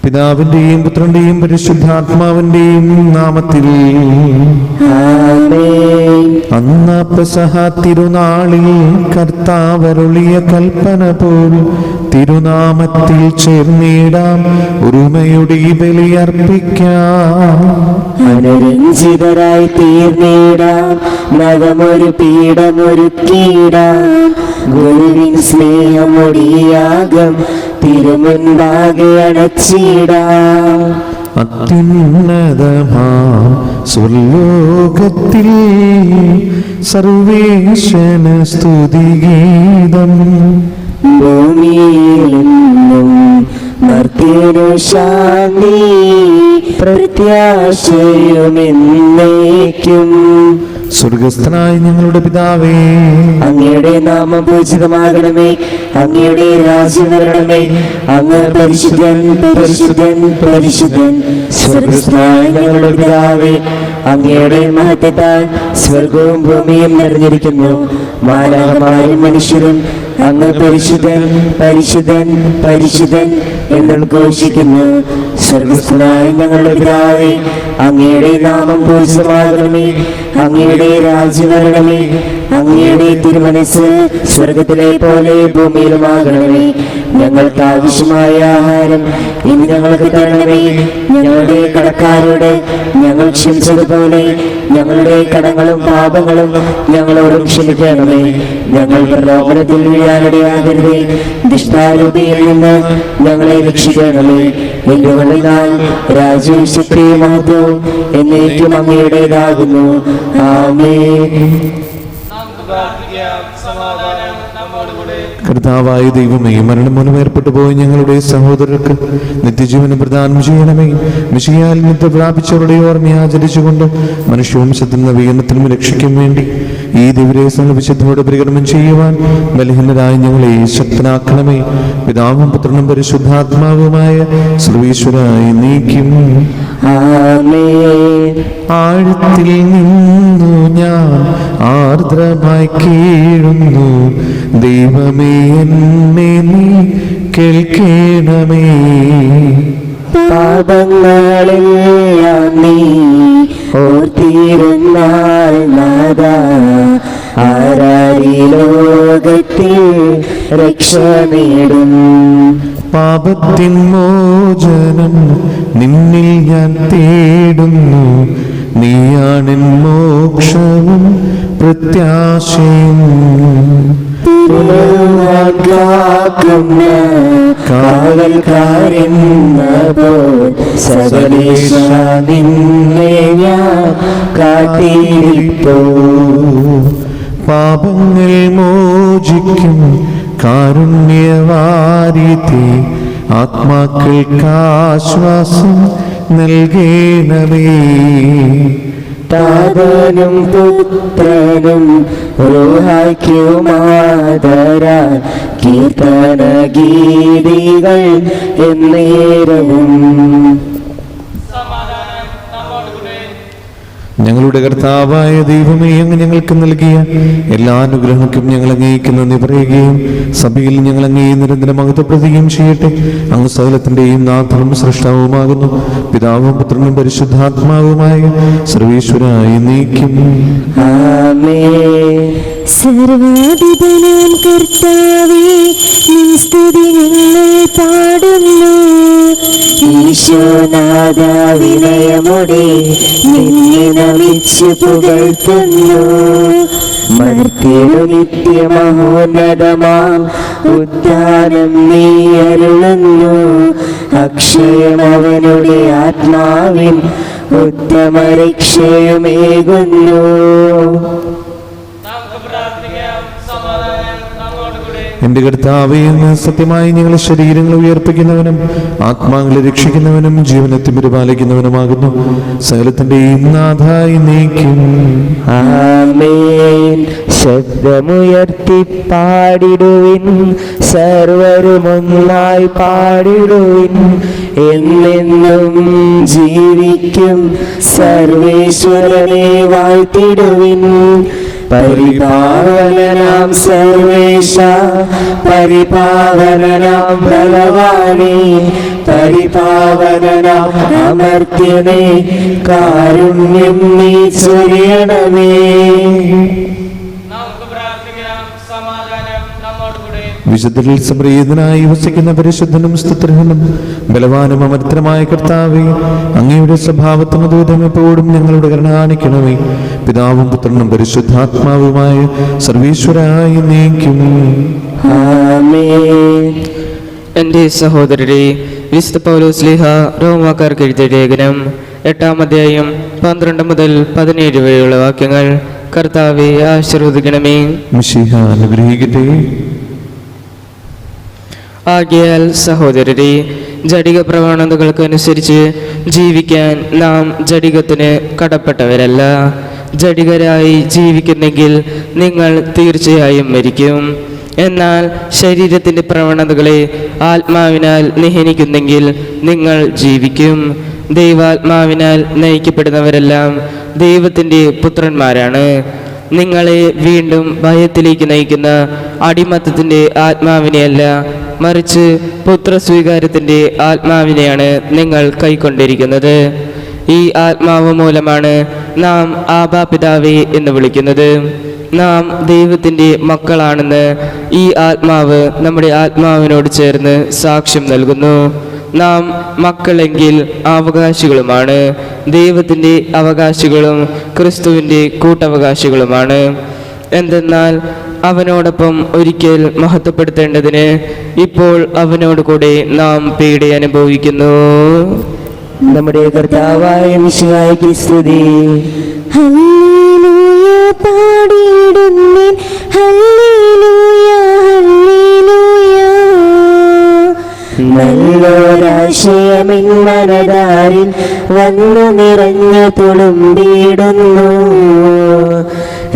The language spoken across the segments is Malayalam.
പിതാവിന്റെയും പുത്രന്റെയും പരിശുദ്ധാത്മാവിന്റെയും നാമത്തിൽ ആമേൻ. അന്ന് പെസഹ തിരുനാളിൽ കർത്താവരുളിയ കൽപ്പന പോൽ തിരുനാമത്തിൽ ചേർന്നിടാം, ഒരുമയുടെ ബലിയർപ്പിക്കാം. അനുരഞ്ജിതരായി തീർന്നിടാം, നവമൊരു പീഠമൊരുക്കിയിടാം. ഗുരുവിൻ സ്നേഹമൊടിയാകം തിരുമുൻപാകെ അണച്ചിടാം. അത്യുന്നതമാം സ്വർലോകത്തിൽ സർവേശന സ്തുതിഗീതം. ഭൂമിയിലെന്നും മർത്യനു ശാന്തി, പ്രത്യാശയുമെന്നേക്കും. സ്വർഗസ്ഥനായ ഞങ്ങളുടെ പിതാവേ, അങ്ങയുടെ നാമം പൂജിതമാകണമേ, അങ്ങയുടെ രാജ്യം വരണമേ. അങ്ങ് പരിശുദ്ധൻ പരിശുദ്ധൻ പരിശുദ്ധൻ. സ്വർഗസ്ഥനായ ഞങ്ങളുടെ പിതാവേ, അങ്ങയുടെ മഹത്വത്താൽ സ്വർഗവും ഭൂമിയും നിറഞ്ഞിരിക്കുന്നു. മാലാഖമാരും മനുഷ്യരും അങ്ങ് പരിശുദ്ധൻ പരിശുദ്ധൻ പരിശുദ്ധൻ എന്നുദ്ഘോഷിക്കുന്നു. സ്വർഗസ്ഥനായ ഞങ്ങളുടെ പിതാവേ, അങ്ങയുടെ നാമം പൂജിതമാകണമേ, അങ്ങയുടെ രാജ്യം വരണമേ. അങ്ങയുടെ തിരുമനസ്സ് സ്വർഗത്തിലെ പോലെ ഭൂമിയിലുമാകണമേ. ഞങ്ങൾക്ക് ആവശ്യമായ ആഹാരം ഇന്ന് ഞങ്ങൾക്ക് തരണമേ. ഞങ്ങളുടെ കടക്കാരോട് ഞങ്ങൾ ക്ഷമിച്ചതുപോലെ ഞങ്ങളുടെ കടങ്ങളും പാപങ്ങളും ഞങ്ങളോടും ക്ഷമിക്കണമേ. ഞങ്ങൾ പ്രലോഭനത്തിൽ വീഴാനിടയാകരുതേ, ദുഷ്ടാരൂപിയിൽ നിന്ന് ഞങ്ങളെ രക്ഷിക്കണമേ. എന്തുകൊണ്ടെന്നാൽ രാജ്യവും ശക്തിയും മഹത്വവും എന്നേക്കും അങ്ങയുടേതാകുന്നു. ആമേൻ. കർത്താവായ ദൈവമേ, മരണം മൂലം ഏർപ്പെട്ടു പോയ ഞങ്ങളുടെ സഹോദരർക്ക് നിത്യജീവനം പ്രദാനം ചെയ്യണമേ. മിശിഹായിൽ നിത്യ പ്രാപിച്ചവരുടെ ഓർമ്മ ആചരിച്ചുകൊണ്ട് മനുഷ്യവംശത്തിൽ നിന്ന് വീണത്തിനും രക്ഷയ്ക്കും വേണ്ടി ഈ ദിവരേശങ്ങൾ വിശുദ്ധയോടെ പരികർമ്മം ചെയ്യുവാൻ ബലഹീനരായ ഞങ്ങളെ ശക്തനാക്കണമേ. പിതാവും പുത്രനും പരിശുദ്ധാത്മാവുമായ സർവീശ്വരായി നീക്കും. ആമേൻ. ആഴത്തിൽ നിന്നു ഞാൻ ആർദ്രമായി കീഴുന്നു, ദൈവമേ എന്നെ നീ കേൾക്കണമേ. പാപങ്ങളെല്ലാം നീ ഓർത്തിരുന്നാൽ നാഥാ, ആരാരി ലോകത്തിൽ രക്ഷ നേടും. പാപത്തിൻ മോചനം നിന്നിൽ ഞാൻ തേടുന്നു, നീയാണെൻ മോക്ഷവും പ്രത്യാശയും. കാക്കുന്ന കാവൽക്കാരെന്ന പോൽ സകലേശ നിന്നെ ഞാൻ കാത്തിരിപ്പോ. പാപങ്ങൾ മോചിക്കും കാരുണ്യവാരിധി, ആത്മാക്കൾക്കാശ്വാസം നൽകണമേ. താതനും പുത്രനും റൂഹായ്ക്കുമാതരാൽ കീർത്തന ഗീതികൾ എന്നേരവും. ഞങ്ങളുടെ കർത്താവായ ദൈവമേ, അങ്ങ് ഞങ്ങൾക്ക് നൽകിയ എല്ലാ അനുഗ്രഹങ്ങൾക്കും ഞങ്ങൾ അങ്ങേക്ക് നന്ദി പറയുകയും സഭയിൽ ഞങ്ങൾ അങ്ങേ നിരന്തരം മഹത്വപ്പെടുത്തുകയും ചെയ്യട്ടെ. അങ്ങ് സകലത്തിന്റെയും നാഥനും സൃഷ്ടാവുമാകുന്നു. പിതാവും പുത്രനും പരിശുദ്ധാത്മാവുമായ സർവീശ്വരായി നീക്കും. ആമേൻ. സർവാധിപനാം കർത്താവേ, നിൻ സ്തുതി ഞങ്ങൾ പാടുന്നു. ഈശോനാഥ വിനയമോടെ നിന്നെ നമിച്ചു പുകഴ്ത്തുന്നു. മർത്യനു നിത്യമഹോന്നതമാം ഉദ്ധാനം നീ അരുളുന്നു. അക്ഷയമവനുടെ ആത്മാവിൻ ഉത്തമ രക്ഷയുമേകുന്നു. എന്റെ കർത്താവേ, അങ്ങ് സത്യമായി ഞങ്ങളുടെ ശരീരങ്ങൾ ഉയർപ്പിക്കുന്നവനും ആത്മാക്കളെ രക്ഷിക്കുന്നവനും ജീവനെ പരിപാലിക്കുന്നവനുമാകുന്നു. സകലത്തിന്റെയും നാഥായി നീക്കും. ആമേൻ. ശബ്ദമുയർത്തി പാടിടുവിൻ, സർവരുമൊന്നായി പാടിടുവിൻ. എന്നെന്നും ജീവിക്കും സർവേശ്വരനെ വാഴ്ത്തിടുവിൻ. പരിപാവനനാം സർവേശ, പരിപാവനനാം ബലവാനേ, പരിപാവനനാം അമർത്യനേ, കാരുണ്യം നീ ചൊരിയണമേ. വിശുദ്ധരിൽ സംപ്രീതനായി വസിക്കുന്ന പരിശുദ്ധനും സ്തുത്യർഹനും ബലവാനും അമർത്തനുമായ കർത്താവേ, അങ്ങയുടെ സ്വഭാവത്തിന് ദൂതം എപ്പോഴും ഞങ്ങളുടെ കരുണ കാണിക്കണമേ. പിതാവും പുത്രനും പരിശുദ്ധാത്മാവുമായ സർവീശ്വരായി നീക്കും. ആമേൻ. എൻ്റെ സഹോദരരെ, വിശുദ്ധ പൗലോസ്ലീഹ റോമാക്കാർക്ക് എഴുതിയ ലേഖനം 8-ാം അധ്യായം 12 മുതൽ 17 വരെയുള്ള വാക്യങ്ങൾ കർത്താവെ ആശീർവദിക്കണമേ. മിശിഹ അനുഗ്രഹിക്കട്ടെ. ആകയാൽ സഹോദരരെ, ജഡിക പ്രവണതകൾക്കനുസരിച്ച് ജീവിക്കാൻ നാം ജഡികത്തിന് കടപ്പെട്ടവരല്ല. ജഡികരായി ജീവിക്കുന്നെങ്കിൽ നിങ്ങൾ തീർച്ചയായും മരിക്കും. എന്നാൽ ശരീരത്തിൻ്റെ പ്രവണതകളെ ആത്മാവിനാൽ നിഹനിക്കുന്നെങ്കിൽ നിങ്ങൾ ജീവിക്കും. ദൈവാത്മാവിനാൽ നയിക്കപ്പെടുന്നവരെല്ലാം ദൈവത്തിൻ്റെ പുത്രന്മാരാണ്. നിങ്ങളെ വീണ്ടും ഭയത്തിലേക്ക് നയിക്കുന്ന അടിമത്തത്തിൻ്റെ ആത്മാവിനെയല്ല, മറിച്ച് പുത്രസ്വീകാരത്തിൻ്റെ ആത്മാവിനെയാണ് നിങ്ങൾ കൈക്കൊണ്ടിരിക്കുന്നത്. ഈ ആത്മാവ് മൂലമാണ് നാം ആബാ പിതാവേ എന്ന് വിളിക്കുന്നത്. നാം ദൈവത്തിൻ്റെ മക്കളാണെന്ന് ഈ ആത്മാവ് നമ്മുടെ ആത്മാവിനോട് ചേർന്ന് സാക്ഷ്യം നൽകുന്നു. നാം മക്കളെങ്കിൽ അവകാശികളുമാണ്, ദൈവത്തിൻ്റെ അവകാശികളും ക്രിസ്തുവിൻ്റെ കൂട്ടവകാശികളുമാണ്. എന്തെന്നാൽ അവനോടൊപ്പം ഒരിക്കൽ മഹത്വപ്പെടുത്തേണ്ടതിന് ഇപ്പോൾ അവനോട് കൂടെ നാം പീഡ അനുഭവിക്കുന്നു. നമ്മുടെ കർത്താവായ മിശിഹായ്ക്ക് സ്തുതി. ഹല്ലേലൂയ പാടിയിടുന്നേൻ, ഹല്ലേലൂയ ഹല്ലേലൂയ. നല്ലൊരാശയമിൻ മനതാരിൽ വന്നു നിറഞ്ഞു തുളുമ്പിടുന്നു.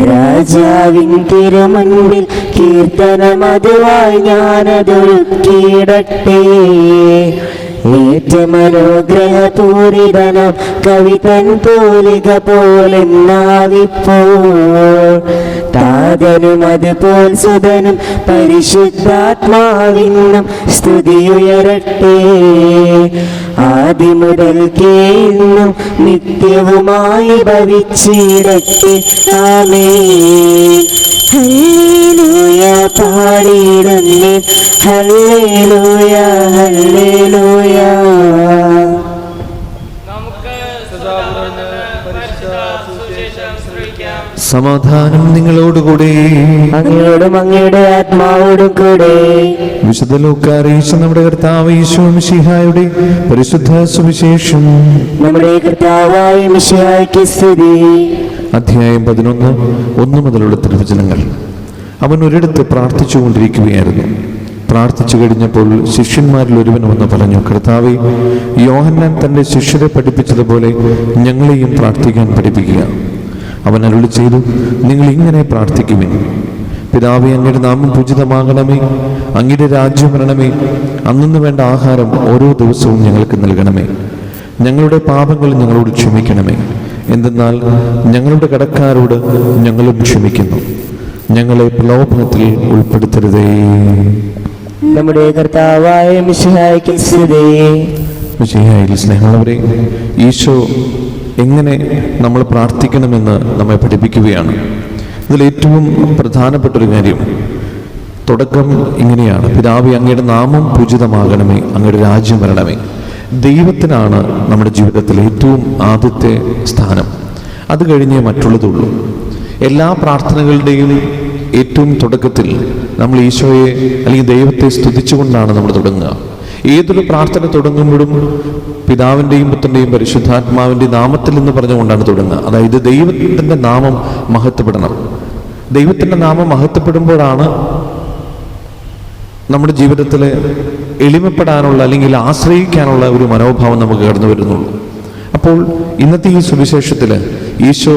രാജാവിൻ തിരുമുൻപിൽ കീർത്തനമതുവായി ഞാനതൊരുക്കിയിടട്ടെ. ഏറ്റമനോഗ്രഹപൂരിതനം കവിതൻ പോലിക പോലെന്നാവിപ്പോൾ. താതനും അതുപോൽ സുതനും പരിശുദ്ധാത്മാവിനും സ്തുതിയുയരട്ടെ. ആദിമുതൽക്കേ ഇന്നും നിത്യവുമായി ഭവിച്ചിടട്ടെ. ആമേൻ. ഹല്ലേലൂയ പാടിയിടുന്നേൻ, ഹല്ലേലൂയ ഹല്ലേലൂയ. സമാധാനം നിങ്ങളോടുകൂടെ. അങ്ങയോടും അങ്ങയുടെ ആത്മാവോടും കൂടെ. വിശുദ്ധ ലൂക്കാ അറിയിച്ച നമ്മുടെ കർത്താവ് യേശു മിശിഹായുടെ പരിശുദ്ധ സുവിശേഷം. നമ്മുടെ കർത്താവായ മിശിഹായ്ക്ക് സ്തുതി. അധ്യായം 11 1 മുതലുള്ള തിരുവചനങ്ങൾ. അവൻ ഒരിടത്ത് പ്രാർത്ഥിച്ചുകൊണ്ടിരിക്കുകയായിരുന്നു. പ്രാർത്ഥിച്ചു കഴിഞ്ഞപ്പോൾ ശിഷ്യന്മാരിൽ ഒരുവൻ വന്ന് പറഞ്ഞു, കർത്താവേ, യോഹന്നാൻ തൻ്റെ ശിഷ്യരെ പഠിപ്പിച്ചതുപോലെ ഞങ്ങളെയും പ്രാർത്ഥിക്കാൻ പഠിപ്പിക്കുക. അവൻ അരുളി ചെയ്തു, നിങ്ങൾ ഇങ്ങനെ പ്രാർത്ഥിക്കുവിൻ. പിതാവേ, അങ്ങയുടെ നാമം പൂജിതമാകണമേ, അങ്ങയുടെ രാജ്യം വരണമേ, അന്നു വേണ്ട ആഹാരം ഓരോ ദിവസവും ഞങ്ങൾക്ക് നൽകണമേ. ഞങ്ങളുടെ പാപങ്ങൾ ഞങ്ങളോട് ക്ഷമിക്കണമേ, എന്തെന്നാൽ ഞങ്ങളുടെ കടക്കാരോട് ഞങ്ങളും ക്ഷമിക്കുന്നു. ഞങ്ങളെ പ്രലോഭനത്തിൽ ഉൾപ്പെടുത്തരുതേ. നമ്മുടെ കർത്താവായ മിശിഹായ്ക്ക് സ്തുതി. മിശിഹായിൽ സ്നേഹമുള്ളവരെ, ഈശോ എങ്ങനെ നമ്മൾ പ്രാർത്ഥിക്കണമെന്ന് നമ്മെ പഠിപ്പിക്കുകയാണ്. ഇതിലേറ്റവും പ്രധാനപ്പെട്ടൊരു കാര്യം തുടക്കം ഇങ്ങനെയാണ്: പിതാവേ, അങ്ങയുടെ നാമം പൂജിതമാകണമേ, അങ്ങയുടെ രാജ്യം വരണമേ. ദൈവത്തിനാണ് നമ്മുടെ ജീവിതത്തിൽ ഏറ്റവും ആദ്യത്തെ സ്ഥാനം. അത് കഴിഞ്ഞേ മറ്റുള്ളതുള്ളൂ. എല്ലാ പ്രാർത്ഥനകളുടെയും ഏറ്റവും തുടക്കത്തിൽ നമ്മൾ ഈശോയെ അല്ലെങ്കിൽ ദൈവത്തെ സ്തുതിച്ചുകൊണ്ടാണ് നമ്മൾ തുടങ്ങുക. ഏതൊരു പ്രാർത്ഥന തുടങ്ങുമ്പോഴും പിതാവിൻ്റെയും പുത്രൻ്റെയും പരിശുദ്ധാത്മാവിൻ്റെ നാമത്തിൽ എന്ന് പറഞ്ഞുകൊണ്ടാണ് തുടങ്ങുക. അതായത് ദൈവത്തിൻ്റെ നാമം മഹത്വപ്പെടണം. ദൈവത്തിൻ്റെ നാമം മഹത്വപ്പെടുമ്പോഴാണ് നമ്മുടെ ജീവിതത്തിൽ എളിമപ്പെടാനുള്ള അല്ലെങ്കിൽ ആശ്രയിക്കാനുള്ള ഒരു മനോഭാവം നമുക്ക് കടന്നു വരുന്നുള്ളൂ. അപ്പോൾ ഇന്നത്തെ ഈ സുവിശേഷത്തിൽ ഈശോ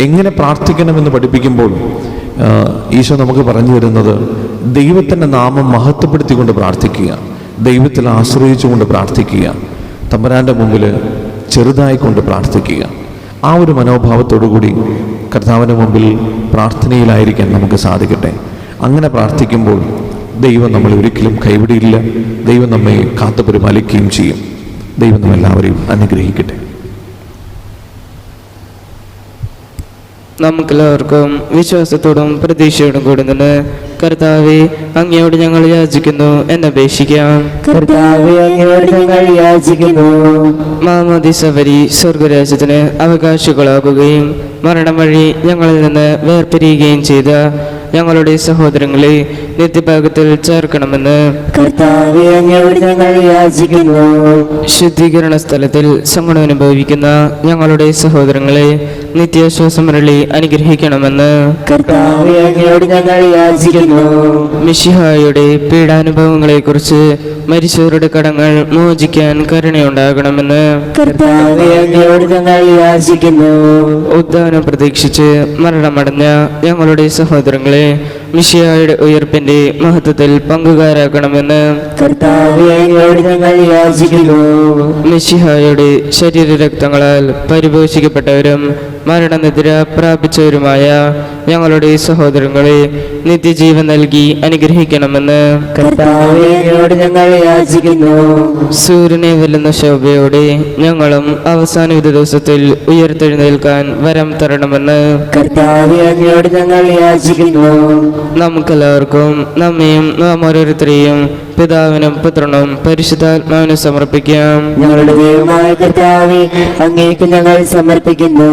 എങ്ങനെ പ്രാർത്ഥിക്കണമെന്ന് പഠിപ്പിക്കുമ്പോൾ ഈശോ നമുക്ക് പറഞ്ഞു തരുന്നത് ദൈവത്തിൻ്റെ നാമം മഹത്വപ്പെടുത്തിക്കൊണ്ട് പ്രാർത്ഥിക്കുക, ദൈവത്തിൽ ആശ്രയിച്ചുകൊണ്ട് പ്രാർത്ഥിക്കുക, തമ്പുരാൻ്റെ മുമ്പിൽ ചെറുതായിക്കൊണ്ട് പ്രാർത്ഥിക്കുക. ആ ഒരു മനോഭാവത്തോടു കൂടി കർത്താവിന് മുമ്പിൽ പ്രാർത്ഥനയിലായിരിക്കാൻ നമുക്ക് സാധിക്കട്ടെ. അങ്ങനെ പ്രാർത്ഥിക്കുമ്പോൾ ദൈവം നമ്മളെ ഒരിക്കലും കൈവിടിയില്ല. ദൈവം നമ്മെ കാത്തു പരിപാലിക്കുകയും ചെയ്യും. ദൈവം നമ്മെല്ലാവരെയും അനുഗ്രഹിക്കട്ടെ. നമുക്കെല്ലാവർക്കും വിശ്വാസത്തോടും പ്രതീക്ഷയോടും കൂടി നിന്ന് കർത്താവെ, അങ്ങയോട് ഞങ്ങൾ യാചിക്കുന്നു എന്നപേക്ഷിക്കാം. കർത്താവേ, അങ്ങയോട് ഞങ്ങൾ യാചിക്കുന്നു. മാമോദീസ വഴി സ്വർഗരാജ്യത്തിന് അവകാശികളാകുകയും മരണം വഴി ഞങ്ങളിൽ നിന്ന് വേർപിരിയുകയും ചെയ്ത ഞങ്ങളുടെ സഹോദരങ്ങളെ നിത്യഭാഗത്തിൽ ചേർക്കണമെന്ന് കർത്താവേ, അങ്ങയോട് ഞങ്ങൾ യാചിക്കുന്നു. ശുദ്ധീകരണ സ്ഥലത്തിൽ സങ്കടം അനുഭവിക്കുന്ന ഞങ്ങളുടെ സഹോദരങ്ങളെ നിത്യാശ്വാസമരളി അനുഗ്രഹിക്കണമെന്ന് കർത്താവേ, അങ്ങയോട് ഞങ്ങൾ യാചിക്കുന്നു. മിശിഹായുടെ പീഡാനുഭവങ്ങളെക്കുറിച്ച് മരിച്ചവരുടെ കടങ്ങൾ മോചിക്കാൻ കരുണയുണ്ടാകണമെന്ന് കർത്താവേ, അങ്ങയോട് ഞങ്ങൾ യാചിക്കുന്നു. ഉദ്ധാനം പ്രതീക്ഷിച്ച് മരണമടഞ്ഞ ഞങ്ങളുടെ സഹോദരങ്ങളെ മിശിഹായുടെ ഉയർപ്പിന്റെ മഹത്വത്തിൽ പങ്കുകാരാക്കണമെന്ന് കർത്താവേ, അങ്ങയോട് ഞങ്ങൾ യാചിക്കുന്നു. മിശിഹായുടെ ശരീരരക്തങ്ങളാൽ പരിപോഷിക്കപ്പെട്ടവരും മരണനിദ്ര പ്രാപിച്ചവരുമായ ഞങ്ങളുടെ സഹോദരങ്ങളെ നിത്യജീവൻ നൽകി അനുഗ്രഹിക്കണമെന്ന് കർത്താവേ, അങ്ങയോട് ഞങ്ങൾ യാചിക്കുന്നു. സൂര്യനെ വെല്ലുന്ന ശോഭയോടെ ഞങ്ങളും അവസാന വിധി ദിവസത്തിൽ ഉയർത്തെഴുന്നേൽക്കാൻ വരം തരണമെന്ന് കർത്താവേ, അങ്ങയോട് ഞങ്ങൾ യാചിക്കുന്നു. നമുക്കെല്ലാവർക്കും നമ്മയും നാം ഓരോരുത്തരെയും പിതാവിനും പുത്രനും പരിശുദ്ധാത്മാവിനും സമർപ്പിക്കാം. ഞങ്ങളുടെ ദൈവമായ കർത്താവേ, അങ്ങേക്ക് ഞങ്ങൾ സമർപ്പിക്കുന്നു.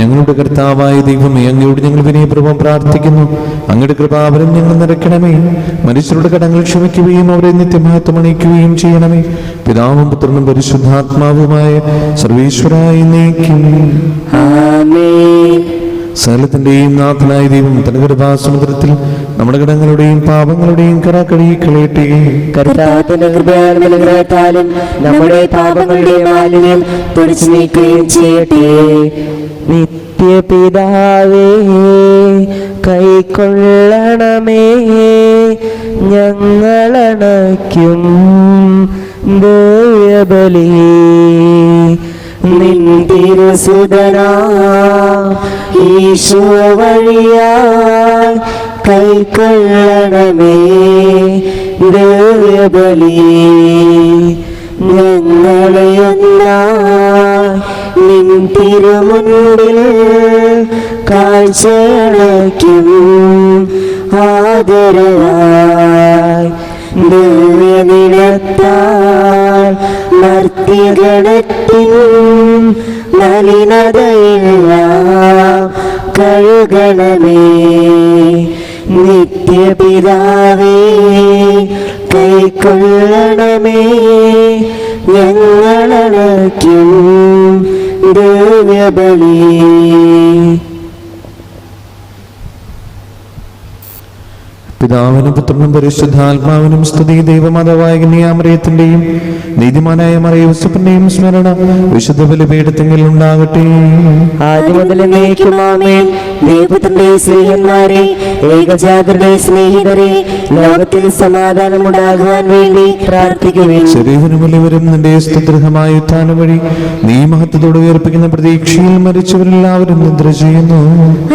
ഞങ്ങളുടെ കർത്താവായ ദൈവമേ, അങ്ങയോട് ഞങ്ങൾ വിനയപൂർവ്വം പ്രാർത്ഥിക്കുന്നു. അങ്ങയുടെ കൃപാവരം ഞങ്ങൾ നിറയ്ക്കണമേ. മനുഷ്യരുടെ കടങ്ങൾ ക്ഷമിക്കുകയും അവരെ നിത്യമഹത്വം അണിയിക്കുകയും ചെയ്യണമേ. പിതാവും പുത്രനും പരിശുദ്ധാത്മാവുമായ സർവീശ്വരായ നീക്കും. ആമേൻ. സകലത്തിന്റെയും നാഥനായ ദൈവം തന്റെ കൃപാസമുദ്രത്തിൽ നമ്മുടെ കടങ്ങളുടെയും പാപങ്ങളുടെയും കറ കഴുകിക്കളയട്ടെ. കർത്താവിന്റെ കൃപയാലും അനുഗ്രഹത്താലും നമ്മുടെ പാപങ്ങളുടെ മാലിന്യം തുടച്ചു നീക്കുകയും ചെയ്യട്ടെ. നിത്യപിതാവേ, കൈക്കൊള്ളണമേ ഞങ്ങളണയ്ക്കും ദേവബലി. നിൻ തിരുസുതനാ ഈശോ വഴിയാൽ കൈക്കൊള്ളണമേ ദേവബലി. ഞങ്ങളെയൊന്നായി നിൻ തിരുമുൻപിൽ കാഴ്ചയണയ്ക്കും ആദരവായി ദിവ്യനിലത്താൽ മർത്യഗണത്തിൻ മലിനതയെല്ലാം കഴുകണമേ. നിത്യപിതാവേ, കൈക്കൊള്ളണമേ ഞങ്ങളണയ്ക്കും ദിവ്യബലി. പിതാവിനും പുത്രനും പരിശുദ്ധാത്മാവിനും സ്തുതി. ദൈവമാതാവായ കന്യാമറിയത്തിന്റെയും നീതിമാനായ മറിയൂസഫിന്റെയും സ്മരണ വിശുദ്ധ ബലിപീഠത്തിങ്കിൽ ഉണ്ടാകട്ടെ. ആദ്യം മുതൽ എന്നേക്കും ആമേൻ. ദൈവത്തിന്റെ സ്നേഹന്മാരെ, ഏകജാതരുടെ സ്നേഹിതരെ, ലോകത്തിൽ സമാധാനമുണ്ടാകുവാൻ വേണ്ടി പ്രാർത്ഥിക്കുവിൻ. ശരീരനും വലിയവരും നിന്റെ സ്തുത്യർഹമായ ഉത്ഥാനം വഴി നീ മഹത്വത്തോട് ഉയർപ്പിക്കുന്ന പ്രതീക്ഷയിൽ മരിച്ചവരെല്ലാവരും നിദ്ര ചെയ്യുന്നു.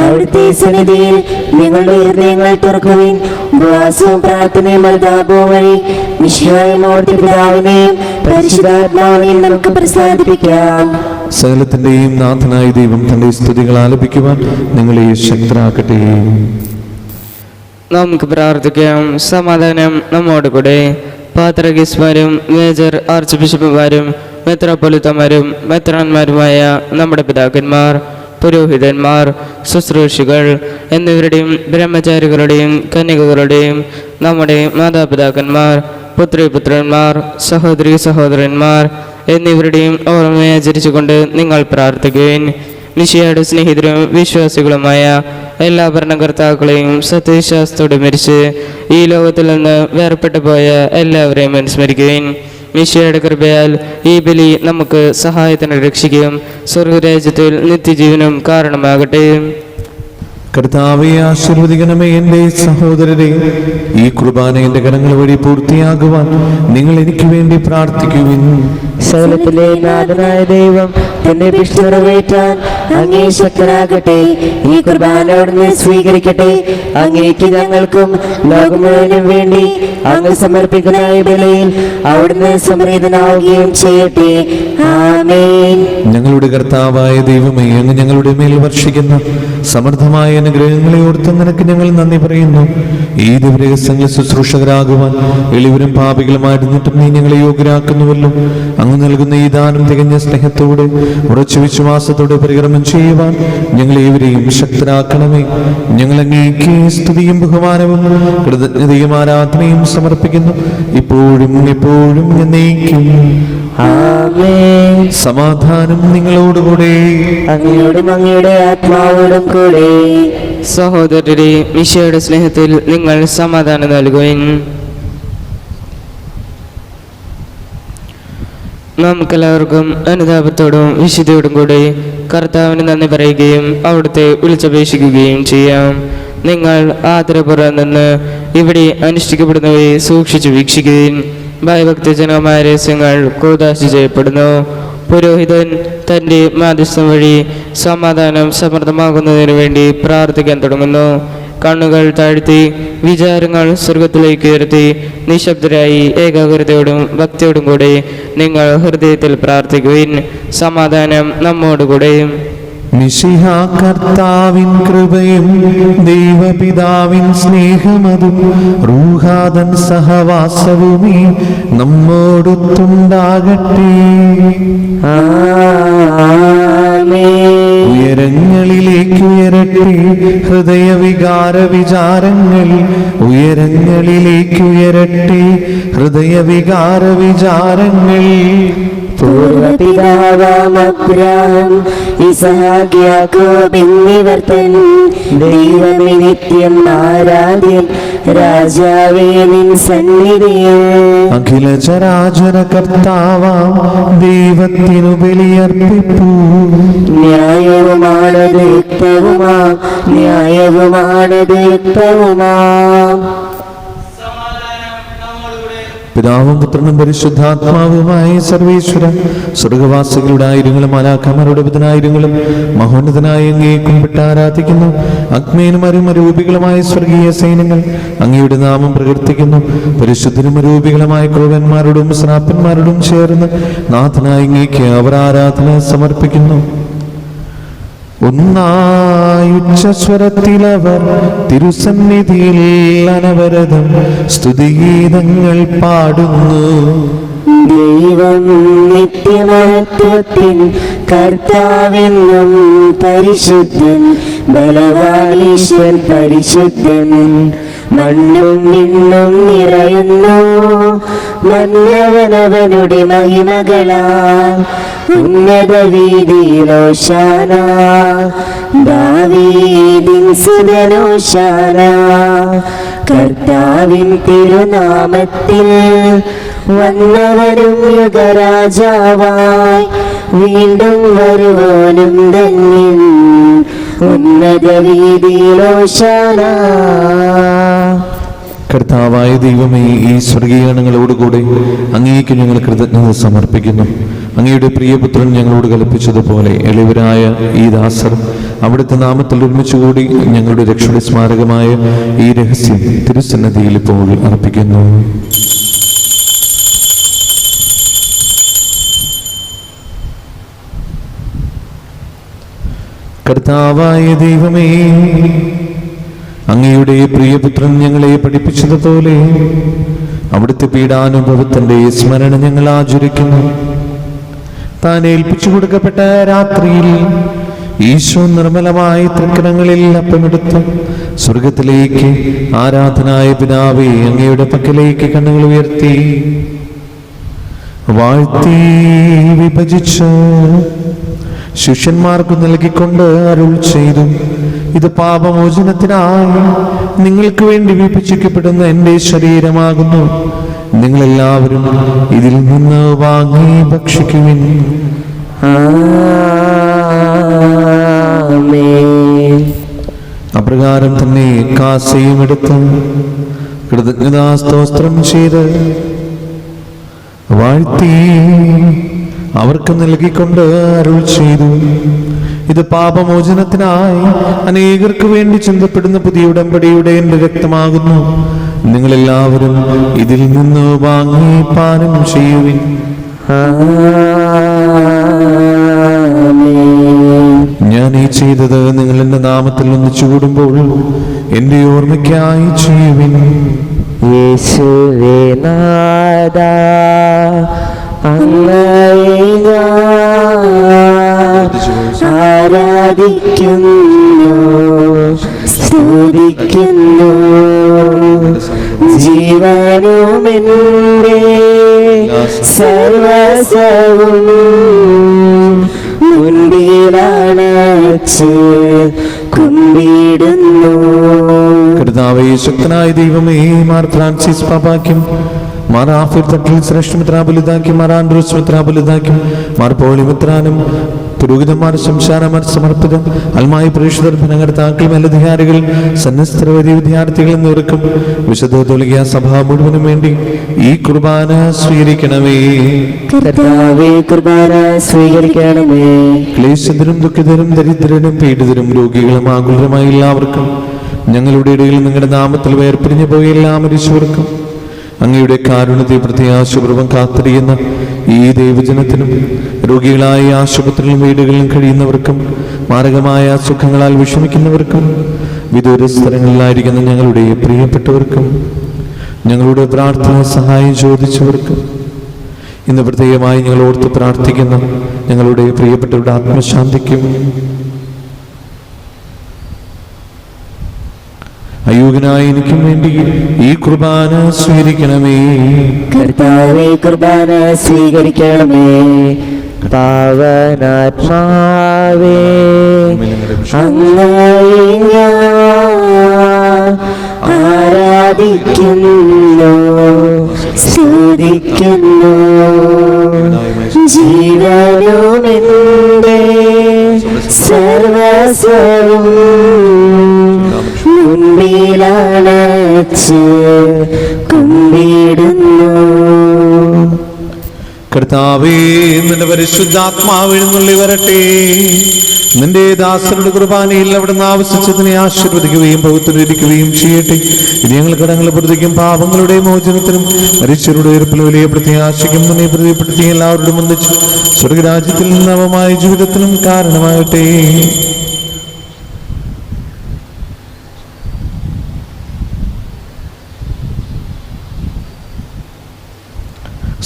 അവിടുത്തെ സന്നിധിയിൽ നിങ്ങളുടെ ഹൃദയങ്ങൾ തുറക്കുവിൻ. ഉപവാസവും പ്രാർത്ഥനയും അനുതാപവും വഴി മിശിഹായോട് പിതാവിനെയും പരിശുദ്ധാത്മാവിനെയും നമുക്ക് പ്രസാദിപ്പിക്കാം. സകലത്തിന്റെയും നാഥനായ ദൈവം തന്റെ സ്തുതികൾ ആലപിക്കുവാൻ നിങ്ങളെ ശക്തരാക്കട്ടെ. നമുക്ക് പ്രാർത്ഥിക്കാം. സമാധാനം നമ്മോട് കൂടെ. പാത്രഗീസ്മാരും മേജർ ആർച്ച് ബിഷപ്പുമാരും മെത്രാപ്പൊലിത്തമാരും മെത്രാന്മാരുമായ നമ്മുടെ പിതാക്കന്മാർ, പുരോഹിതന്മാർ, ശുശ്രൂഷികൾ എന്നിവരുടെയും ബ്രഹ്മചാരികളുടെയും കന്യകകളുടെയും നമ്മുടെ മാതാപിതാക്കന്മാർ, പുത്രിപുത്രന്മാർ, സഹോദരി സഹോദരന്മാർ എന്നിവരുടെയും ഓർമ്മയെ ആചരിച്ചുകൊണ്ട് നിങ്ങൾ പ്രാർത്ഥിക്കുവിൻ. മിശിഹായുടെ സ്നേഹിതരും വിശ്വാസികളുമായ എല്ലാ ഭരണകർത്താക്കളെയും സത്യവിശ്വാസത്തോടെ മരിച്ച് ഈ ലോകത്തിൽ നിന്ന് വേർപെട്ടു പോയ എല്ലാവരെയും അനുസ്മരിക്കുവിൻ. മിശിഹായുടെ കൃപയാൽ ഈ ബലി നമുക്ക് സഹായത്തിന് രക്ഷിക്കുകയും സ്വർഗരാജ്യത്തിൽ നിത്യജീവനും കാരണമാകട്ടെ. കർത്താവെ ആശീർവദിക്കണമേ. എൻ്റെ സഹോദരരെ, ഈ കുർബാന എൻ്റെ കരങ്ങൾ വഴി പൂർത്തിയാകുവാൻ നിങ്ങൾ എനിക്ക് വേണ്ടി പ്രാർത്ഥിക്കുവിൻ. സകലത്തിലെ നാഥനായ ദൈവം തന്റെ വിഷ്ണു നിറവേറ്റാൻ അങ്ങേ ശക്തനാകട്ടെ. ഈ കുർബാന അവിടുന്ന് സ്വീകരിക്കട്ടെ. അങ്ങേക്ക് ഞങ്ങൾക്കും ലോകം മുഴുവനും വേണ്ടി അങ്ങ് സമർപ്പിക്കുന്ന ഈ ബലിയിൽ അവിടുന്ന് സംപ്രീതനാവുകയും ചെയ്യട്ടെ. ആമേൻ. ഞങ്ങളുടെ കർത്താവായ ദൈവമേ, അങ്ങ് ഞങ്ങളുടെ മേൽ വർഷിക്കുന്ന സമൃദ്ധമായ അനുഗ്രഹങ്ങളെ ഓർത്ത് നിനക്ക് ഞങ്ങൾ നന്ദി പറയുന്നു. ഈ ദിവരഹസ്യങ്ങൾ ശുശ്രൂഷകരാകുവാൻ എളിവരും പാപികളുമായിരുന്നിട്ടും നീ ഞങ്ങളെ യോഗ്യരാക്കുന്നുവല്ലോ. അങ്ങ് നൽകുന്ന ഈ ദാനം തികഞ്ഞ സ്നേഹത്തോടെ ഉറച്ച വിശ്വാസത്തോടെ പരികർമ്മം ചെയ്യുവാൻ ഞങ്ങളേവരെയും ശക്തരാക്കണമേ. ഞങ്ങൾ അങ്ങേക്ക് സ്തുതിയും ബഹുമാനവും കൃതജ്ഞതയും ആരാധനയും സമർപ്പിക്കുന്നു, ഇപ്പോഴും എപ്പോഴും എന്നേക്കും. ആമേൻ. സമാധാനം നിങ്ങളോടുകൂടെ. അങ്ങയോടും അങ്ങയുടെ ആത്മാവോടും കൂടെ. സഹോദരരെ, മിശിഹായുടെ സ്നേഹത്തിൽ നിങ്ങൾ സമാധാനം നൽകുവിൻ. നമുക്കെല്ലാവർക്കും അനുതാപത്തോടും വിശുദ്ധിയോടും കൂടി കർത്താവിന് നന്ദി പറയുകയും അവിടുത്തെ വിളിച്ചപേക്ഷിക്കുകയും ചെയ്യാം. നിങ്ങൾ ആദരപൂർവ്വം നിന്ന് ഇവിടെ അനുഷ്ഠിക്കപ്പെടുന്നവയെ സൂക്ഷിച്ചു വീക്ഷിക്കുകയും ഭയഭക്തിജനകമായ രഹസ്യങ്ങൾ കൂദാശ ചെയ്യപ്പെടുന്നു. പുരോഹിതൻ തൻ്റെ മാധ്യസ്ഥം വഴി സമാധാനം സമൃദ്ധമാകുന്നതിനു വേണ്ടി പ്രാർത്ഥിക്കാൻ തുടങ്ങുന്നു. കണ്ണുകൾ താഴ്ത്തി വിചാരങ്ങൾ സ്വർഗത്തിലേക്ക് ഉയർത്തി നിശബ്ദരായി ഏകാഗ്രതയോടും ഭക്തിയോടും കൂടി നിങ്ങൾ ഹൃദയത്തിൽ പ്രാർത്ഥിക്കുവിൻ. സമാധാനം നമ്മോടുകൂടെ. മിശിഹ കർത്താവിൻ കൃപയും ദൈവപിതാവിൻ സ്നേഹമതും റൂഹാദൻ സഹവാസവുമേ നമ്മോടൊത്തുണ്ടാകട്ടെ. ഉയരങ്ങളിലേക്ക് ഉയരട്ടെ ഹൃദയവികാര വിചാരങ്ങൾ, ഉയരങ്ങളിലേക്ക് ഉയരട്ടെ ഹൃദയവികാര വിചാരങ്ങൾ. പൂർവപിതാവാം അബ്രാഹാം, ഇസഹാക്ക്, യാക്കോബ് എന്നിവർ തൻ ദൈവമേ നിത്യം ആരാധ്യൻ, രാജാവേ നിൻ സന്നിധിയിൽ അഖില ചരാചര കർത്താവാം ദൈവത്തിനു ബലിയർപ്പിപ്പൂ. ന്യായവുമാണത് യുക്തവുമാം, ന്യായവുമാണത് യുക്തവുമാം. പിതാവും പുത്രനും പരിശുദ്ധാത്മാവുമായ സർവേശ്വര, സ്വർഗവാസികളുടെ ആയിരങ്ങളും മാലാഖമാരുടെ പതിനായിരങ്ങളും മഹോന്നതനായ അങ്ങയെ കുമ്പിട്ട് ആരാധിക്കുന്നു. അഗ്നേനും അരൂപികളുമായ സ്വർഗീയ സൈന്യങ്ങൾ അങ്ങയുടെ നാമം പ്രകീർത്തിക്കുന്നു. പരിശുദ്ധരും അരൂപികളുമായ ക്രൂവന്മാരോടും ശ്രാപ്പന്മാരോടും ചേർന്ന് നാഥനായ അങ്ങേക്ക് അവർ ആരാധന സമർപ്പിക്കുന്നു. ഒന്നായുച്ചസ്വരത്തിലവർ തിരുസന്നിധിയിൽ അനവരതം സ്തുതിഗീതങ്ങൾ പാടുന്നു. ദൈവം നിത്യമഹത്വത്തിൻ കർത്താവെന്നും പരിശുദ്ധൻ, ബലവാനീശ്വൻ പരിശുദ്ധൻ. മണ്ണും വിണ്ണും നിറയുന്നു മന്നവനവനുടെ മഹിമകളാൽ. ഉന്നത വീതിയിലോശാന, ദാവീദിൻ സുതനോശാന. കർത്താവിൻ തിരുനാമത്തിൽ വന്നവനും യുഗരാജാവായി വീണ്ടും വരുവാനും ധന്യൻ. ഉന്നത വീതിയിലോശാന. കർത്താവായ ദൈവമേ, ഈ സ്വർഗീയഗണങ്ങളോടുകൂടെ അങ്ങേക്ക് ഞങ്ങൾ കൃതജ്ഞത സമർപ്പിക്കുന്നു. അങ്ങയുടെ പ്രിയപുത്രൻ ഞങ്ങളോട് കൽപ്പിച്ചതുപോലെ എളിവരായ ഈ ദാസർ അവിടുത്തെ നാമത്തിൽ ഒരുമിച്ചുകൂടി ഞങ്ങളുടെ രക്ഷയുടെ സ്മാരകമായ ഈ രഹസ്യം തിരുസന്നിധിയിൽ ഇപ്പോൾ അർപ്പിക്കുന്നു. കർത്താവായ ദൈവമേ, അങ്ങയുടെ പ്രിയപുത്രൻ ഞങ്ങളെ പഠിപ്പിച്ചതുപോലെ അവിടുത്തെ പീഡാനുഭവത്തിന്റെ സ്മരണ ഞങ്ങൾ ആചരിക്കുന്നു. താൻ ഏൽപ്പിച്ചു കൊടുക്കപ്പെട്ട രാത്രിയിൽ ഈശോ നിർമ്മലമായ തൃക്കരങ്ങളിൽ അപ്പമെടുത്ത് സ്വർഗത്തിലേക്ക് ആരാധനായ പിതാവേ അങ്ങയുടെ പക്കലേക്ക് കണ്ണുകൾ ഉയർത്തി വാഴ്ത്തി വിഭജിച്ച് ശിഷ്യന്മാർക്ക് നൽകിക്കൊണ്ട് അരുൾ ചെയ്തു, ഇത് പാപമോചനത്തിനായി നിങ്ങൾക്ക് വേണ്ടി വിഭജിക്കപ്പെടുന്ന എൻ്റെ ശരീരമാകുന്നു. നിങ്ങളെല്ലാവരും ഇതിൽ നിന്ന് വാങ്ങി ഭക്ഷിക്കുവിൻ. അപ്രകാരം തന്നെ കാസയും എടുത്ത് കൃതജ്ഞതാസ്തോത്രം ചെയ്ത് വാഴ്ത്തി അവർക്ക് നൽകിക്കൊണ്ട് അരുൾ ചെയ്തു, ഇത് പാപമോചനത്തിനായി അനേകർക്ക് വേണ്ടി ചിന്തപ്പെടുന്ന പുതിയ ഉടമ്പടിയുടെ എൻ്റെ രക്തമാകുന്നു. നിങ്ങളെല്ലാവരും ഇതിൽ നിന്ന് വാങ്ങി പാനം ചെയ്യുവിൻ. ഞാൻ ഈ ചെയ്തത് നിങ്ങൾ എൻ്റെ നാമത്തിൽ ഒന്നിച്ചു കൂടുമ്പോൾ എൻ്റെ ഓർമ്മയ്ക്കായി ചെയ്യുവിൻ. യേശുവേ നാഥാ, അങ്ങയെ ഞാൻ ആരാധിക്കുന്നു, സ്തുതിക്കുന്നു. ജീവനുമെന്റെ സർവസ്വവും മുൻപിലണച്ച് കുമ്പിടുന്നു. കർത്താവേ, ശക്തനായ ദൈവമേ, മാർ ഫ്രാൻസിസ് പാപ്പാക്കും മാർ ആഫിർ തട്ടിൽ ശ്രേഷ്ഠ മിത്രാപുലിതാക്കും മാർ ആൻഡ്രൂസ് മിത്രാപുലിതാക്കും മാർ പോളിമിത്രാനും പുരോഹിതന്മാർ, ശംശാനമാർ, സമർപ്പിതം അൽമായി പ്രേക്ഷിതർ, ഭരണകർത്താക്കൾ, മേലധികാരികൾ, സന്നദ്ധ വിദ്യാർത്ഥികൾ എന്നിവർക്കും വിശുദ്ധ കത്തോലിക്കാ സഭ മുഴുവനും വേണ്ടി ഈ കുർബാന സ്വീകരിക്കണമേ. കർത്താവേ, കുർബാന സ്വീകരിക്കണമേ. ക്ലേശിതരും ദുഃഖിതരും ദരിദ്രരും പീഡിതരും രോഗികളും ആകുലരുമായ എല്ലാവർക്കും, ഞങ്ങളുടെ ഇടയിൽ നിങ്ങളുടെ നാമത്തിൽ വേർപിരിഞ്ഞു പോയ എല്ലാ മരിച്ചവർക്കും, അങ്ങയുടെ കാരുണ്യത്തെ പ്രത്യാശപൂർവ്വം കാത്തിരിക്കുന്ന ഈ ദൈവജനത്തിനും, രോഗികളായ ആശുപത്രിയിലും വീടുകളിലും കഴിയുന്നവർക്കും, മാരകമായ സുഖങ്ങളാൽ വിഷമിക്കുന്നവർക്കും, വിദൂര സ്ഥലങ്ങളിലായിരിക്കുന്ന ഞങ്ങളുടെ പ്രിയപ്പെട്ടവർക്കും, ഞങ്ങളുടെ പ്രാർത്ഥന സഹായം ചോദിച്ചവർക്കും, ഇന്ന് പ്രത്യേകമായി ഞങ്ങൾ ഓർത്ത് പ്രാർത്ഥിക്കുന്ന ഞങ്ങളുടെ പ്രിയപ്പെട്ടവരുടെ ആത്മശാന്തിക്കും, അയോഗ്യനായ എനിക്കും വേണ്ടി ഈ കുർബാന സ്വീകരിക്കണമേ. കർത്താവേ, കുർബാന സ്വീകരിക്കണമേ. പാവനാത്മാവേ, അങ്ങയെ ഞാൻ ആരാധിക്കുന്നു, സ്തുതിക്കുന്നു. ജീവനുമെന്റെ സർവസ്വവും മുൻപിലണച്ച് കുമ്പിടുന്നു. കർത്താവേ, നിന്റെ പരിശുദ്ധാത്മാവ് എഴുന്നള്ളി വരട്ടെ. നിന്റെ ദാസരുടെ കുർബാനയിൽ അവിടുന്ന് ആവശ്യിച്ചതിനെ ആശീർവദിക്കുകയും പൗത്രീകരിക്കുകയും ചെയ്യട്ടെ. ഇത് ഞങ്ങൾ കടങ്ങളെ പ്രതിക്കും പാപങ്ങളുടെ മോചനത്തിനും മരിച്ചവരുടെ ഉയർപ്പിൽ വലിയ പ്രത്യാശയ്ക്കും നിന്നെ പ്രതിപ്പെടുത്തി എല്ലാവരോടും ഒന്നിച്ച് സ്വർഗരാജ്യത്തിൽ നവമായ ജീവിതത്തിനും കാരണമാകട്ടെ.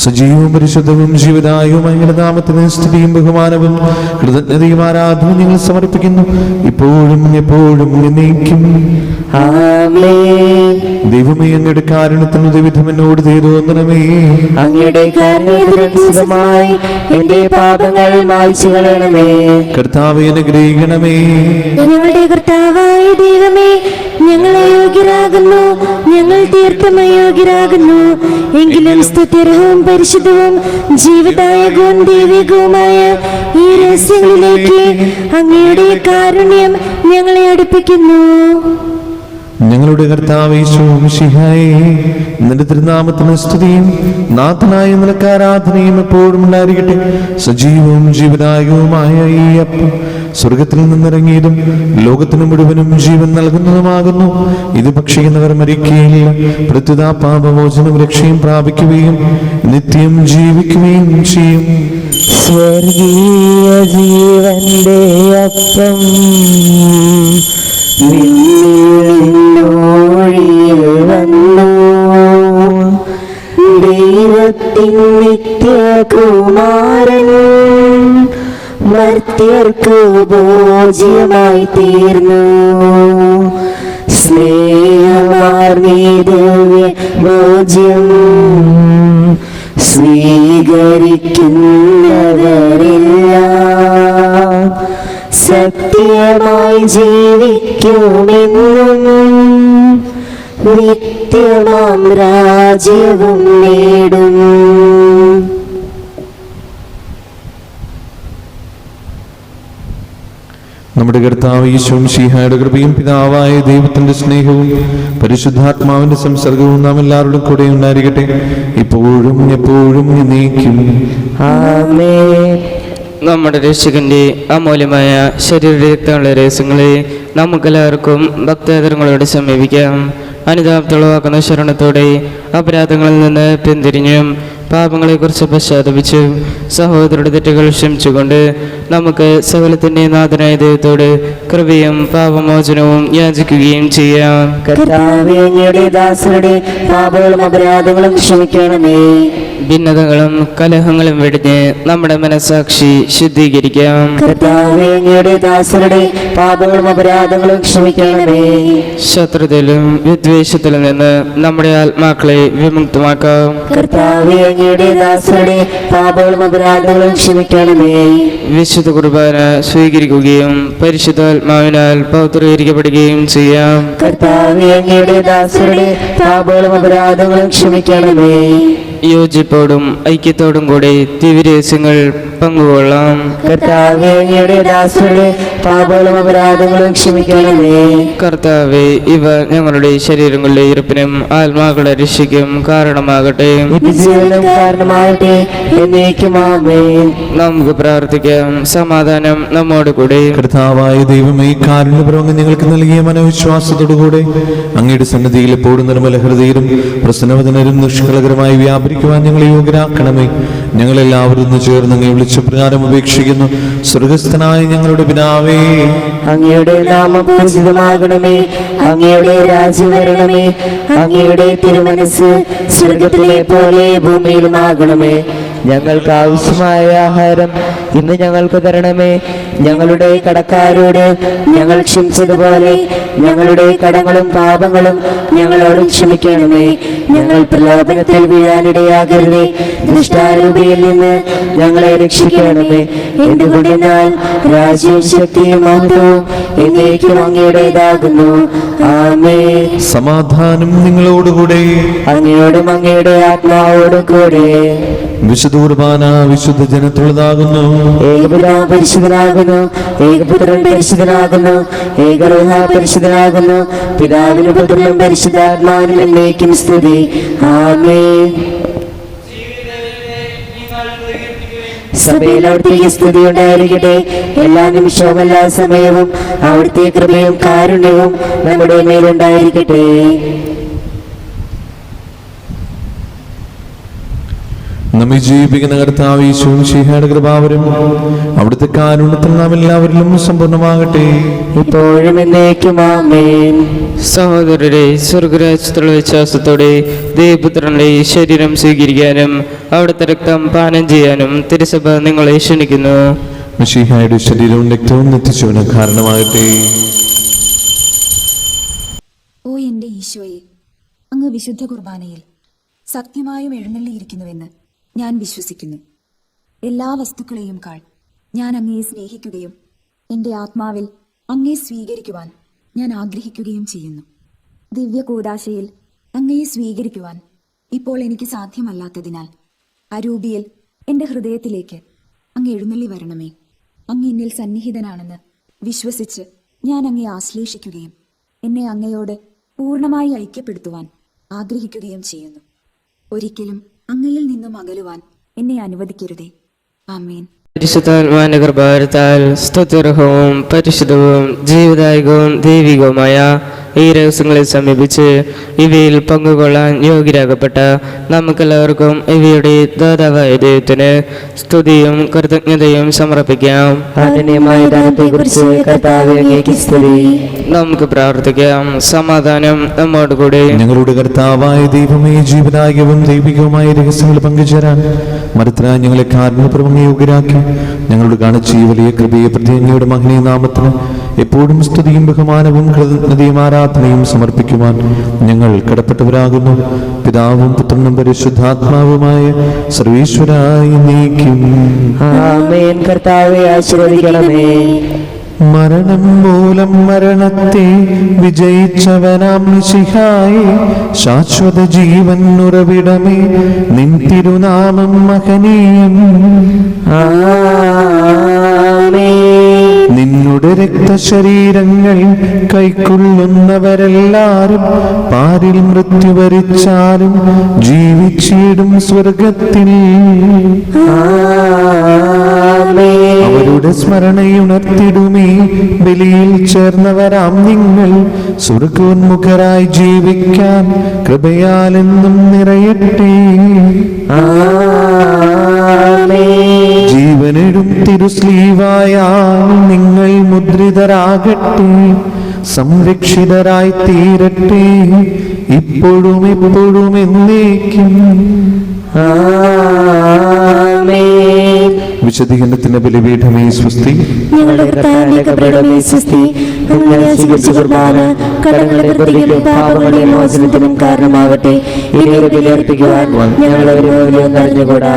സജീവവും പരിശുദ്ധവും ജീവിതായവും അങ്ങയുടെ നാമത്തിന് സ്തുതിയും ബഹുമാനവും കൃതജ്ഞതയും ആരാധനയും ഞങ്ങൾ സമർപ്പിക്കുന്നു, ഇപ്പോഴും എപ്പോഴും എന്നേക്കും. ആമേൻ. ദൈവമേ, അങ്ങയുടെ കാരുണ്യത്തിന് ദൈവം എന്നോട് തോന്നണമേ. അങ്ങയുടെ കാരുണ്യത്തിനനുസൃതമായി എന്റെ പാപങ്ങൾ മായ്ച്ചു കളയണമേ. കർത്താവേ, അനുഗ്രഹിക്കണമേ. ഞങ്ങളുടെ കർത്താവായ ദൈവമേ, ഞങ്ങൾ അയോഗ്യരാകുന്നു, ഞങ്ങൾ തീർത്തും അയോഗ്യരാകുന്നു. എങ്കിലും സ്തുത്യർഹവും പരിശുദ്ധവും ജീവദായകവും ദൈവികവുമായ ഈ രഹസ്യങ്ങളിലേക്ക് അങ്ങയുടെ കാരുണ്യം ഞങ്ങളെ അടുപ്പിക്കുന്നു. ഞങ്ങളുടെ കർത്താവേ മിശിഹായേ, നിന്റെ തിരുനാമത്തിന് സ്തുതിയും നാഥനായ നിനക്ക് ആരാധനയും എപ്പോഴും ഉണ്ടായിരിക്കട്ടെ. സജീവവും ജീവദായകവുമായ ഈ അപ്പം സ്വർഗത്തിൽ നിന്നിറങ്ങിയതും ലോകത്തിന് മുഴുവനും ജീവൻ നൽകുന്നതുമാകുന്നു. ഇത് ഭക്ഷിക്കുന്നവർ മരിക്കുകയില്ല, പ്രത്യുത പാപമോചനം രക്ഷയും പ്രാപിക്കുകയും നിത്യം ജീവിക്കുകയും ചെയ്യും. സ്വർഗീയ ജീവന്റെ അപ്പം നിന്നോഴിയിൽ വന്നു, ദൈവത്തിൻ നിത്യകുമാരൻ മർത്യർക്ക് ഭോജ്യമായി തീർന്നു. സ്നേഹമാർന്നീതവ്യ ഭോജ്യം സ്വീകരിക്കുന്നവരെല്ലാം സത്യമായി ജീവിക്കുമെന്നും നിത്യമാം രാജ്യവും നേടും. നമ്മുടെ കർത്താവ് ഈശോ മിശിഹായുടെ കൃപയും പിതാവായ ദൈവത്തിന്റെ സ്നേഹവും പരിശുദ്ധാത്മാവിന്റെ സംസർഗവും നാം എല്ലാവരുടെയും കൂടെ ഉണ്ടായിരിക്കട്ടെ, ഇപ്പോഴും എപ്പോഴും എന്നേക്കും. ആമേൻ. നമ്മുടെ രക്ഷകന്റെ അമൂല്യമായ ശരീരരക്തങ്ങളുടെ രഹസ്യങ്ങളെ നമുക്കെല്ലാവർക്കും ഭക്താദരങ്ങളോട് സമീപിക്കാം. അനുതാപത്തുളവാക്കുന്ന ശരണത്തോടെ അപരാധങ്ങളിൽ നിന്ന് പിന്തിരിഞ്ഞും പാപങ്ങളെക്കുറിച്ച് പശ്ചാത്തപിച്ചും സഹോദരരുടെ തെറ്റുകൾ ക്ഷമിച്ചുകൊണ്ട് നമുക്ക് സകലത്തിൻ്റെ നാഥനായ ദൈവത്തോട് കൃപയും പാപമോചനവും യാചിക്കുകയും ചെയ്യാം. കർത്താവേ, അങ്ങയുടെ ദാസരുടെ പാപങ്ങളും അപരാധങ്ങളും ക്ഷമിക്കണമേ. ഭിന്നതകളും കലഹങ്ങളും വെടിഞ്ഞ് നമ്മുടെ മനസ്സാക്ഷി ശുദ്ധീകരിക്കാം. കർത്താവേ, അങ്ങയുടെ ദാസരുടെ പാപങ്ങളും അപരാധങ്ങളും ക്ഷമിക്കണമേ. ശത്രുതയിലും വിദ്വേഷത്തിലും നിന്ന് നമ്മുടെ ആത്മാക്കളെ വിമുക്തമാക്കാം. കർത്താവേ, അങ്ങയുടെ ദാസരുടെ പാപങ്ങളും അപരാധങ്ങളും ക്ഷമിക്കണമേ. വിശുദ്ധ കുർബാന സ്വീകരിക്കുകയും പരിശുദ്ധാത്മാവിനാൽ പൗത്രീകരിക്കപ്പെടുകയും ചെയ്യാം. കർത്താവേ, അങ്ങയുടെ ദാസരുടെ പാപങ്ങളും അപരാധങ്ങളും ക്ഷമിക്കണമേ. യോജിപ്പോടും ഐക്യത്തോടും കൂടി ദിവ്യരഹസ്യങ്ങൾ പങ്കുകൊള്ളാം. കർത്താവേ, അങ്ങയുടെ ദാസരുടെ പാപങ്ങളും അപരാധങ്ങളും ക്ഷമിക്കണമേ. കർത്താവേ, ഇവ ഞങ്ങളുടെ ശരീരങ്ങളുടെ ഇരിപ്പിനും ആത്മാക്കളുടെ രക്ഷയ്ക്കും കാരണമാകട്ടെ. നിത്യജീവനും കാരണമാകട്ടെ. എന്നേക്കും ആമേൻ. നമുക്ക് പ്രാർത്ഥിക്കാം. സമാധാനം നമ്മോട് കൂടെ. കർത്താവായ ദൈവമേ, കാരുണ്യപൂർവ്വം ഞങ്ങൾക്ക് നൽകിയ മനോവിശ്വാസത്തോടുകൂടെ അങ്ങയുടെ സന്നിധിയിൽ എപ്പോഴും നിർമ്മല ഹൃദയരും പ്രസന്നവദനരും നിഷ്കളകരമായി വ്യാപരിക്കുവാൻ ഞങ്ങളെ യോഗ്യരാക്കണമേ. ഞങ്ങളെല്ലാവരും ഒന്ന് ചേർന്ന് അങ്ങേ വിളിച്ച പ്രകാരം ഉപേക്ഷിക്കുന്നു. സ്വർഗസ്ഥനായ ഞങ്ങളുടെ പിതാവേ, അങ്ങയുടെ നാമം പൂജിതമാകണമേ. അങ്ങയുടെ രാജ്യം വരണമേ. അങ്ങയുടെ തിരുമനസ് സ്വർഗത്തിലെ പോലെ ഭൂമിയിലുമാകണമേ. ഞങ്ങൾക്ക് ആവശ്യമായ ആഹാരം ഇന്ന് ഞങ്ങൾക്ക് തരണമേ. ഞങ്ങളുടെ കടക്കാരോട് ഞങ്ങൾ ക്ഷമിച്ചതുപോലെ ഞങ്ങളുടെ കടങ്ങളും പാപങ്ങളും ഞങ്ങളോട് ക്ഷമിക്കണമേ. ഞങ്ങൾ പ്രലോഭനത്തിൽ വീഴാനിടയാകരുതേ. ദുഷ്ടാരൂപിയിൽ നിന്ന് ഞങ്ങളെ രക്ഷിക്കണമേ. എന്തുകൊണ്ടെന്നാൽ രാജ്യവും ശക്തിയും മഹത്വവും എന്നേക്കും അങ്ങയുടേതാകുന്നു. ആമേൻ. സമാധാനം നിങ്ങളോടുകൂടെ. അങ്ങയോടും അങ്ങയുടെ ആത്മാവോടും കൂടെ. വിശുദ്ധ കുർബാന വിശുദ്ധ ജനത്തുള്ളതാകുന്നു. ഏകപിതാവ് പരിശുദ്ധനാകുന്നു. ഏകപുത്രൻ പരിശുദ്ധനാകുന്നു. ഏകരൂഹ പരിശുദ്ധനാകുന്നു. പിതാവിനും പുത്രനും പരിശുദ്ധാത്മാവിനും എന്നേക്കും സ്തുതി. ആമേൻ. സഭയിൽ അവിടുത്തെ സ്തുതി ഉണ്ടായിരിക്കട്ടെ. എല്ലാ നിമിഷവും എല്ലാ സമയവും അവിടുത്തെ കൃപയും കാരുണ്യവും നമ്മുടെ മേലുണ്ടായിരിക്കട്ടെ. നമ്മെ ജീവിപ്പിക്കുന്ന കർത്താവ് ഈശോയും മിശിഹായുടെ കൃപാവരും അവിടുത്തെ കാരുണ്യത്തിൽ നാം എല്ലാവരിലും സമ്പൂർണ്ണമാകട്ടെ. ഇപ്പോഴും എന്നേക്കും ആമേൻ. സഹോദരരെ, സ്വർഗരാജ്യത്തുള്ള വിശ്വാസത്തോടെ ദേവപുത്രന്റെ ശരീരം സ്വീകരിക്കാനും അവിടുത്തെ രക്തം പാനം ചെയ്യാനും തിരുസഭ നിങ്ങളെ ക്ഷണിക്കുന്നു. മിശിഹായുടെ ശരീരവും രക്തവും നിത്യജീവന് കാരണമാകട്ടെ. ഓ എൻ്റെ ഈശോയെ, അങ്ങ് വിശുദ്ധ കുർബാനയിൽ സത്യമായും എഴുന്നള്ളിയിരിക്കുന്നുവെന്ന് ഞാൻ വിശ്വസിക്കുന്നു. എല്ലാ വസ്തുക്കളെയും കാൾ ഞാൻ അങ്ങയെ സ്നേഹിക്കുകയും എൻ്റെ ആത്മാവിൽ അങ്ങയെ സ്വീകരിക്കുവാൻ ഞാൻ ആഗ്രഹിക്കുകയും ചെയ്യുന്നു. ദിവ്യ കൂദാശയിൽ അങ്ങയെ സ്വീകരിക്കുവാൻ ഇപ്പോൾ എനിക്ക് സാധ്യമല്ലാത്തതിനാൽ അരൂപിയിൽ എൻ്റെ ഹൃദയത്തിലേക്ക് അങ്ങ് എഴുന്നള്ളി വരണമേ. അങ്ങ് എന്നിൽ സന്നിഹിതനാണെന്ന് വിശ്വസിച്ച് ഞാൻ അങ്ങയെ ആശ്ലേഷിക്കുകയും എന്നെ അങ്ങയോട് പൂർണ്ണമായി ഐക്യപ്പെടുത്തുവാൻ ആഗ്രഹിക്കുകയും ചെയ്യുന്നു. ഒരിക്കലും അങ്ങയിൽ നിന്നും അകലുവാൻ എന്നെ അനുവദിക്കരുതേ. ആമേൻ. പരിശുദ്ധാത്മാവിന്റെ കൃപാവരത്താൽ സ്തുത്യർഹവും പരിശുദ്ധവും ജീവദായകവും ദൈവികവുമായ ഈ രഹസ്യങ്ങളെ സമീപിച്ച് ഇവയിൽ പങ്കുകൊള്ളാൻ യോഗ്യരാകപ്പെട്ട നമുക്കെല്ലാവർക്കും ഇവയുടെ ദാതാവായ ദൈവത്തിന് സ്തുതിയും കൃതജ്ഞതയും സമർപ്പിക്കാം. ആദരണീയമായ ദാനത്തെക്കുറിച്ച് കർത്താവേ അങ്ങേക്ക് സ്തുതി. നമുക്ക് പ്രാർത്ഥിക്കാം. സമാധാനം നമ്മോട് കൂടെ. ഞങ്ങളുടെ കർത്താവായ ദൈവമേ, ജീവദായകവും ദൈവികവുമായ രഹസ്യങ്ങൾ പങ്കുചേരാൻ മരത്തിനായി ഞങ്ങളെ കാരുണ്യപൂർവ്വം യോഗ്യരാക്കി ഞങ്ങളുടെ കാണിച്ച ഈ വലിയ കൃപയെ പ്രതി അങ്ങയുടെ മഹനീയ നാമത്തിന് എപ്പോഴും സ്തുതിയും ബഹുമാനവും കൃതജ്ഞതയും ആരാധനയും സമർപ്പിക്കുവാൻ ഞങ്ങൾ കടപ്പെട്ടവരാകുന്നു. പിതാവും പുത്രനും പരിശുദ്ധാത്മാവുമായ സർവീശ്വരായി നീക്കും. ആമേൻ. കർത്താവേ ആശീർവദിക്കണമേ. മരണം മൂലം മരണത്തെ വിജയിച്ചവനാം മിശിഹായേ, ശാശ്വത ജീവൻ ഉറവിടമേ, നിൻ തിരുനാമം മഹനീയം. നിന്നുടെ രക്തശരീരങ്ങൾ കൈക്കൊള്ളുന്നവരെല്ലാരും പാരിൽ മൃത്യു വരിച്ചാലും ജീവിച്ചിടും സ്വർഗത്തിൽ. ആമേൻ. സ്മരണയുണർത്തിടുമേ. ബലിയിൽ ചേർന്നവരാം നിങ്ങൾ സ്വർഗോന്മുഖരായി ജീവിക്കാൻ കൃപയാലെന്നും നിറയട്ടെ. ജീവനിടും തിരുസ്ലീവായാൽ നിങ്ങൾ മുദ്രിതരാകട്ടെ, സംരക്ഷിതരായി തീരട്ടെ, ഇപ്പോഴും എപ്പോഴും എന്നേക്കും. വിശുദ്ധീകരണത്തിന്റെ ബലിപീഠമേ സ്വസ്തി. ഞങ്ങളുടെ കർത്താവിന്റെ കബറിടമേ സ്വസ്തി. അങ്ങ് സ്വീകരിച്ച കുർബാന കടങ്ങളുടെ പ്രതികളും പാപങ്ങളുടെ മോചനത്തിനും കാരണമാകട്ടെ. ഇനി ഒരു ബലിയർപ്പിക്കുവാൻ ഞങ്ങളെ ഒരു അറിഞ്ഞുകൂടാ.